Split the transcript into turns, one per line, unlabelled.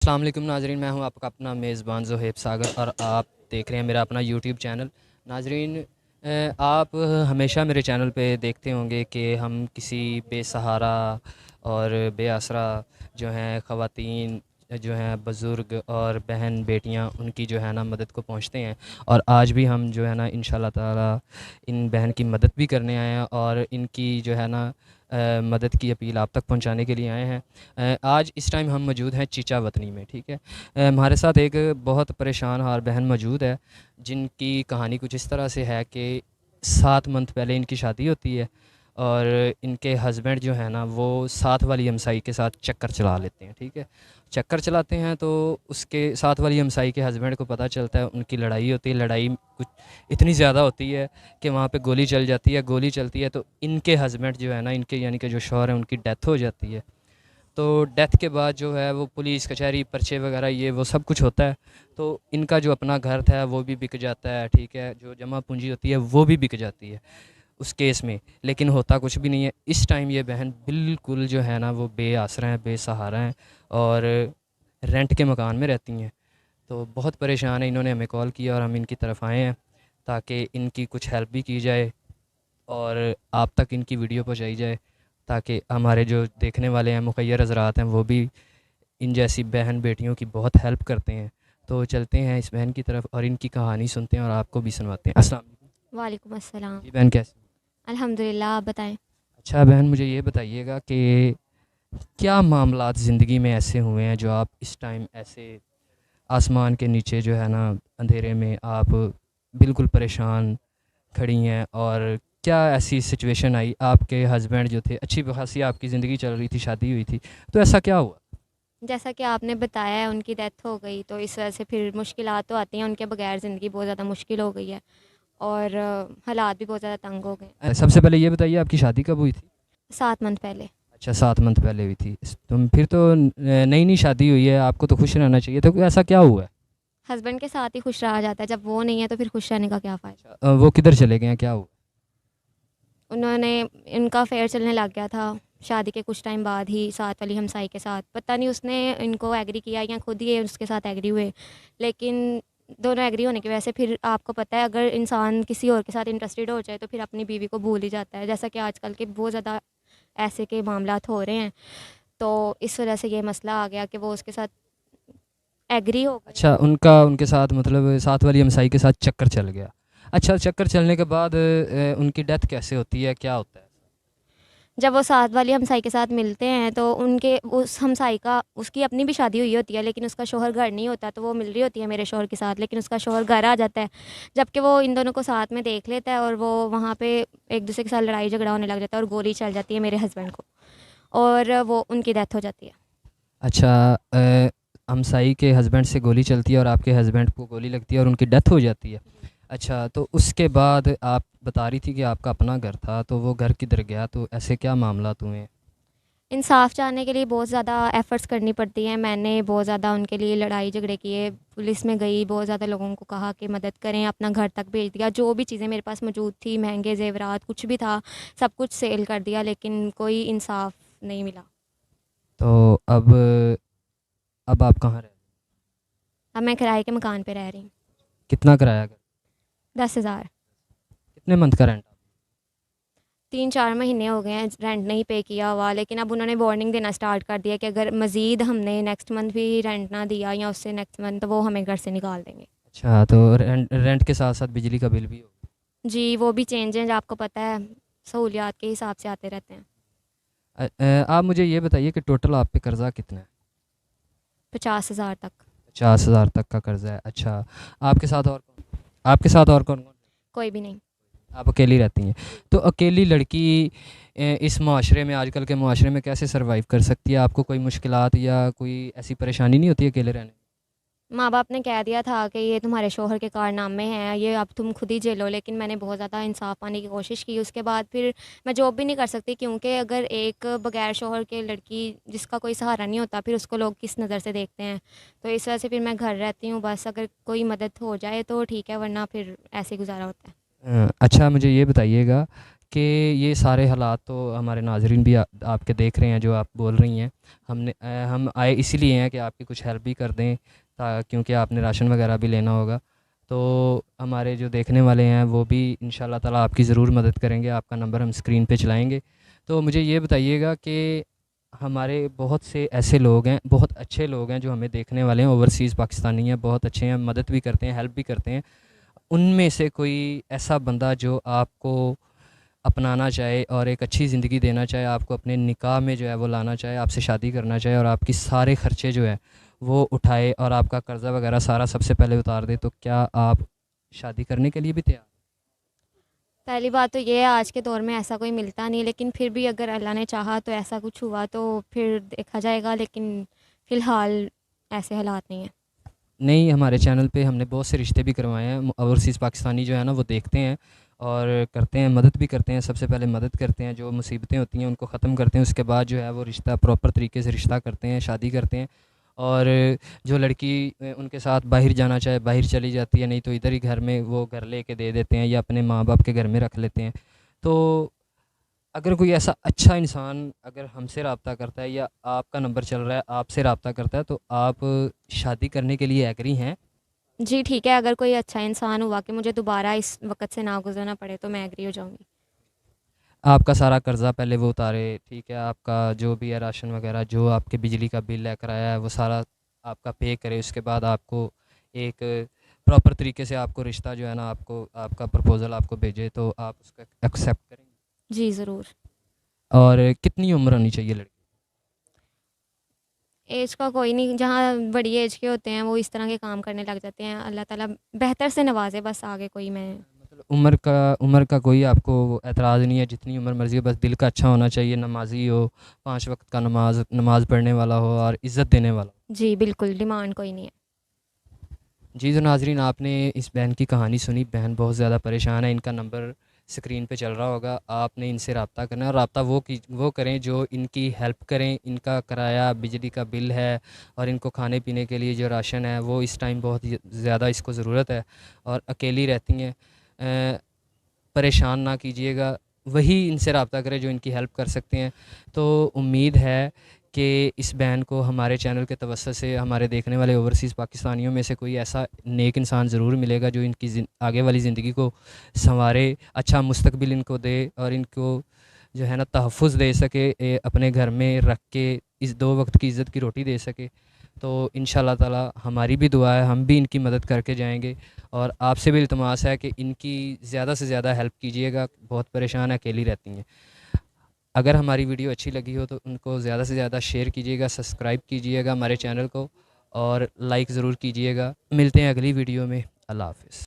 अस्सलाम वालेकुम नाजरीन, मैं हूं आपका अपना मेज़बान ज़ोहेब सागर और आप देख रहे हैं मेरा अपना यूट्यूब चैनल। नाजरीन, आप हमेशा मेरे चैनल पे देखते होंगे कि हम किसी बेसहारा और बेआसरा जो हैं ख़वातीन जो हैं बुज़ुर्ग और बहन बेटियां उनकी जो है ना मदद को पहुंचते हैं। और आज भी हम जो है ना इंशाल्लाह ताला इन बहन की मदद भी करने आए हैं और इनकी जो है ना मदद की अपील आप तक पहुंचाने के लिए आए हैं। आज इस टाइम हम मौजूद हैं चीचा वतनी में, ठीक है। हमारे साथ एक बहुत परेशान हाल बहन मौजूद है जिनकी कहानी कुछ इस तरह से है कि 7 मंथ पहले इनकी शादी होती है और इनके हस्बैंड जो है ना वो साथ वाली हमसाई के साथ चक्कर चला लेते हैं, ठीक है। चक्कर चलाते हैं तो उसके साथ वाली हमसाई के हस्बैंड को पता चलता है, उनकी लड़ाई होती है। लड़ाई कुछ इतनी ज़्यादा होती है कि वहाँ पे गोली चल जाती है। गोली चलती है तो इनके हस्बैंड जो है ना, इनके यानी कि जो शौहर हैं, उनकी डेथ हो जाती है। तो डेथ के बाद जो है वो पुलिस कचहरी पर्चे वगैरह ये वो सब कुछ होता है। तो इनका जो अपना घर था वो भी बिक जाता है, ठीक है। जो जमा पूंजी होती है वो भी बिक जाती है उस केस में। लेकिन होता कुछ भी नहीं है। इस टाइम ये बहन बिल्कुल जो है ना वो बेआसरा हैं, बेसहारा हैं और रेंट के मकान में रहती हैं। तो बहुत परेशान है। इन्होंने हमें कॉल किया और हम इनकी तरफ आए हैं ताकि इनकी कुछ हेल्प भी की जाए और आप तक इनकी वीडियो पहुंचाई जाए ताकि हमारे जो देखने वाले हैं मुखय्यर हज़रात हैं वो भी इन जैसी बहन बेटियों की बहुत हेल्प करते हैं। तो चलते हैं इस बहन की तरफ और इनकी कहानी सुनते हैं और आपको भी सुनवाते हैं। अस्सलाम वालेकुम।
वालेकुम अस्सलाम।
जी बहन, कैसी?
अल्हम्दुलिल्लाह, आप बताएं।
अच्छा बहन, मुझे ये बताइएगा कि क्या मामलात ज़िंदगी में ऐसे हुए हैं जो आप इस टाइम ऐसे आसमान के नीचे जो है ना अंधेरे में आप बिल्कुल परेशान खड़ी हैं? और क्या ऐसी सिचुएशन आई, आपके हस्बैंड जो थे, अच्छी खासी आपकी ज़िंदगी चल रही थी, शादी हुई थी, तो ऐसा क्या हुआ?
जैसा कि आपने बताया है उनकी डेथ हो गई, तो इस वजह से फिर मुश्किलात तो आती हैं। उनके बगैर ज़िंदगी बहुत ज़्यादा मुश्किल हो गई है और हालात भी बहुत ज़्यादा तंग हो गए हैं।
सबसे पहले ये बताइए आपकी शादी कब हुई थी?
7 मंथ पहले।
अच्छा, 7 मंथ पहले हुई थी। तुम फिर तो नई नई शादी हुई है, आपको तो खुश रहना चाहिए। तो ऐसा क्या हुआ है?
हस्बैंड के साथ ही खुश रहा जाता है, जब वो नहीं है तो फिर खुश रहने का क्या फ़ायदा।
वो किधर चले गए हैं, क्या हुआ?
उन्होंने इनका अफेयर चलने लग गया था शादी के कुछ टाइम बाद ही, साथ वाली हमसाई के साथ। पता नहीं उसने इनको एग्री किया या खुद ही ये उसके साथ एग्री हुए, लेकिन दोनों एग्री होने की वजह से फिर आपको पता है, अगर इंसान किसी और के साथ इंटरेस्टेड हो जाए तो फिर अपनी बीवी को भूल ही जाता है, जैसा कि आजकल के बहुत ज़्यादा ऐसे के मामलात हो रहे हैं। तो इस वजह से ये मसला आ गया कि वो उसके साथ एग्री हो गए।
अच्छा, उनका उनके साथ मतलब साथ वाली हमसाई के साथ चक्कर चल गया। अच्छा, चक्कर चलने के बाद उनकी डेथ कैसे होती है, क्या होता है?
जब वो साथ वाली हमसाई के साथ मिलते हैं तो उनके उस हमसाई का, उसकी अपनी भी शादी हुई होती है लेकिन उसका शोहर घर नहीं होता, तो वो मिल रही होती है मेरे शोहर के साथ, लेकिन उसका शोहर घर आ जाता है। जबकि वो इन दोनों को साथ में देख लेता है और वो वहाँ पे एक दूसरे के साथ लड़ाई झगड़ा होने लग जाता है और गोली चल जाती है मेरे हस्बैंड को और वो उनकी डेथ हो जाती है।
अच्छा, हमसाई के हस्बैंड से गोली चलती है और आपके हस्बैंड को गोली लगती है और उनकी डेथ हो जाती है। अच्छा, तो उसके बाद आप बता रही थी कि आपका अपना घर था, तो वो घर किधर गया? तो ऐसे क्या मामलात हुए?
इंसाफ चाहने के लिए बहुत ज़्यादा एफ़र्ट्स करनी पड़ती हैं। मैंने बहुत ज़्यादा उनके लिए लड़ाई झगड़े किए, पुलिस में गई, बहुत ज़्यादा लोगों को कहा कि मदद करें, अपना घर तक भेज दिया। जो भी चीज़ें मेरे पास मौजूद थी, महँगे ज़ेवरात कुछ भी था, सब कुछ सेल कर दिया, लेकिन कोई इंसाफ नहीं मिला।
तो अब आप कहाँ रह रहे?
अब मैं किराए के मकान पे रह रही हूँ।
कितना किराया घर?
10,000।
कितने मंथ का रेंट?
3-4 महीने हो गए हैं रेंट नहीं पे किया हुआ, लेकिन अब उन्होंने वार्निंग देना स्टार्ट कर दिया कि अगर मज़ीद हमने नेक्स्ट मंथ भी रेंट ना दिया या उससे नेक्स्ट मंथ, तो वो हमें घर से निकाल देंगे।
अच्छा, तो रेंट के साथ साथ बिजली का बिल भी हो?
जी, वो भी चेंजेज़ आपको पता है, सहूलियात के हिसाब से आते रहते हैं।
आप मुझे ये बताइए कि टोटल आप पे कर्ज़ा कितना है?
50,000 तक।
50,000 तक का कर्ज़ा है। अच्छा, आपके साथ और आपके साथ और कौन कौन?
कोई भी नहीं।
आप अकेली रहती हैं? तो अकेली लड़की इस माशरे में, आजकल के माशरे में कैसे सरवाइव कर सकती है? आपको कोई मुश्किलात या कोई ऐसी परेशानी नहीं होती है अकेले रहने?
माँ बाप ने कह दिया था कि ये तुम्हारे शोहर के कारनामे हैं, ये अब तुम खुद ही झेलो, लेकिन मैंने बहुत ज़्यादा इंसाफ पाने की कोशिश की। उसके बाद फिर मैं जॉब भी नहीं कर सकती, क्योंकि अगर एक बगैर शोहर के लड़की जिसका कोई सहारा नहीं होता, फिर उसको लोग किस नज़र से देखते हैं। तो इस वजह से फिर मैं घर रहती हूँ बस, अगर कोई मदद हो जाए तो ठीक है, वरना फिर ऐसे ही गुजारा होता है।
अच्छा, मुझे ये बताइएगा कि ये सारे हालात तो हमारे नाज़रीन भी आपके देख रहे हैं जो आप बोल रही हैं। हम आए इसीलिए हैं कि आपकी कुछ हेल्प भी कर दें, क्योंकि आपने राशन वगैरह भी लेना होगा। तो हमारे जो देखने वाले हैं वो भी इंशाल्लाह ताला आपकी ज़रूर मदद करेंगे। आपका नंबर हम स्क्रीन पे चलाएँगे। तो मुझे ये बताइएगा कि हमारे बहुत से ऐसे लोग हैं, बहुत अच्छे लोग हैं जो हमें देखने वाले हैं, ओवरसीज़ पाकिस्तानी हैं, बहुत अच्छे हैं, मदद भी करते हैं, हेल्प भी करते हैं। उनमें से कोई ऐसा बंदा जो आपको अपनाना चाहे और एक अच्छी ज़िंदगी देना चाहे, आपको अपने निकाह में जो है वो लाना चाहे, आपसे शादी करना चाहे और आपकी सारे ख़र्चे जो है वो उठाए और आपका कर्ज़ा वगैरह सारा सबसे पहले उतार दे, तो क्या आप शादी करने के लिए भी तैयार?
पहली बात तो ये है, आज के दौर में ऐसा कोई मिलता नहीं, लेकिन फिर भी अगर अल्लाह ने चाहा तो ऐसा कुछ हुआ तो फिर देखा जाएगा, लेकिन फ़िलहाल ऐसे हालात नहीं हैं।
नहीं, हमारे चैनल पे हमने बहुत से रिश्ते भी करवाए हैं। ओवरसीज़ पाकिस्तानी जो है ना वो देखते हैं और करते हैं, मदद भी करते हैं। सबसे पहले मदद करते हैं, जो मुसीबतें होती हैं उनको ख़त्म करते हैं। उसके बाद जो है वो रिश्ता प्रॉपर तरीके से रिश्ता करते हैं, शादी करते हैं। और जो लड़की उनके साथ बाहर जाना चाहे बाहर चली जाती है, नहीं तो इधर ही घर में वो घर लेके दे देते हैं या अपने माँ बाप के घर में रख लेते हैं। तो अगर कोई ऐसा अच्छा इंसान अगर हमसे रब्ता करता है या आपका नंबर चल रहा है, आपसे रब्ता करता है, तो आप शादी करने के लिए एग्री हैं?
जी ठीक है, अगर कोई अच्छा इंसान हुआ कि मुझे दोबारा इस वक़्त से ना गुज़रना पड़े तो मैं एग्री हो जाऊँगी।
आपका सारा कर्ज़ा पहले वो उतारे, ठीक है? आपका जो भी है राशन वगैरह, जो आपके बिजली का बिल है, किराया है, वो सारा आपका पे करे। उसके बाद आपको एक प्रॉपर तरीके से आपको रिश्ता जो है ना, आपको आपका प्रपोज़ल आपको भेजे, तो आप उसका एक्सेप्ट करेंगे?
जी ज़रूर।
और कितनी उम्र होनी चाहिए लड़की?
एज का कोई नहीं, जहाँ बड़ी एज के होते हैं वो इस तरह के काम करने लग जाते हैं। अल्लाह ताला बेहतर से नवाज़े, बस आगे कोई मैं।
मतलब उम्र का कोई आपको एतराज़ नहीं है, जितनी उम्र मर्ज़ी हो, बस दिल का अच्छा होना चाहिए, नमाज़ी हो, 5 वक़्त का नमाज़ पढ़ने वाला हो और इज़्ज़त देने वाला हो।
जी बिल्कुल, डिमांड कोई नहीं है।
जी, तो नाज़रीन आपने इस बहन की कहानी सुनी। बहन बहुत ज़्यादा परेशान है। इनका नंबर स्क्रीन पे चल रहा होगा। आपने इनसे रब्ता करना है और रब्ता वो करें जो इनकी हेल्प करें। इनका किराया, बिजली का बिल है और इनको खाने-पीने के लिए जो राशन है वो इस टाइम बहुत ज़्यादा इसको ज़रूरत है और अकेली रहती हैं। परेशान ना कीजिएगा, वही इनसे रब्ता करें जो इनकी हेल्प कर सकते हैं। तो उम्मीद है कि इस बहन को हमारे चैनल के तवज्जुह से हमारे देखने वाले ओवरसीज़ पाकिस्तानियों में से कोई ऐसा नेक इंसान ज़रूर मिलेगा जो इनकी आगे वाली ज़िंदगी को संवारे, अच्छा मुस्तकबिल इनको दे और इनको जो है ना तहफ़्फ़ुज़ दे सके, अपने घर में रख के इस 2 वक़्त की इज़्ज़त की रोटी दे सके। तो इंशाअल्लाह ताला हमारी भी दुआ है, हम भी इनकी मदद करके जाएँगे और आपसे भी इल्तमास है कि इनकी ज़्यादा से ज़्यादा हेल्प कीजिएगा। बहुत परेशान है, अकेली रहती हैं। अगर हमारी वीडियो अच्छी लगी हो तो उनको ज़्यादा से ज़्यादा शेयर कीजिएगा, सब्सक्राइब कीजिएगा हमारे चैनल को और लाइक ज़रूर कीजिएगा। मिलते हैं अगली वीडियो में। अल्लाह हाफ़िज़।